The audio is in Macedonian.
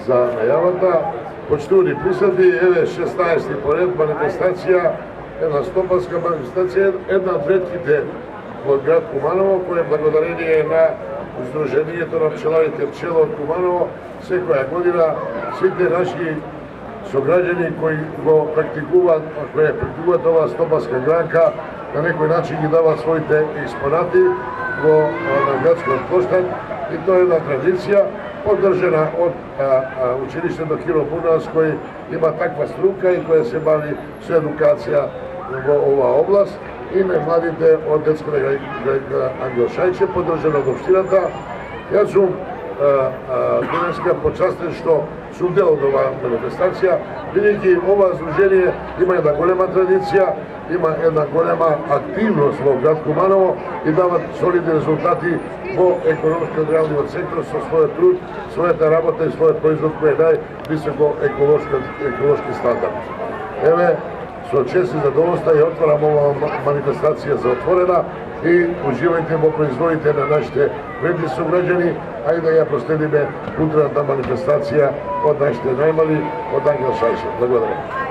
за најавата. Почитувани присутни, еве 16-ти поред манифестација, една стопанска манифестација, една од ретките во град Куманово, која благодарение на Сдруженијето на пчеларите пчела од Куманово, секоја година сите наши сограѓани кои го практикуваат оваа стопанска гранка, на некој начин ги даваат своите експонати во градскиот площад, и тоа е една традиција поддржана од училиштето Киро Бунас, кој има таква струка и која се бави со едукација во оваа област, и најмладите од детската градина Ангел Шајче, поддржана од општината. Јас сум денеска почастен што сум дел од оваа манифестација, бидејќи ова здружение има една голема традиција, има една голема активност во град Куманово и дават солидни резултати во економскиот реалниот сектор со својот труд, својата работа и својот производ кој е највисоко еколошки стандард. Еве, со чест и задоволство ја отварам оваа манифестација за отворена и уживајте во производите на нашите вредни сограѓани, а и да ја проследиме утрената манифестација од нашите најмали, од Ангел Шајше. Благодарам.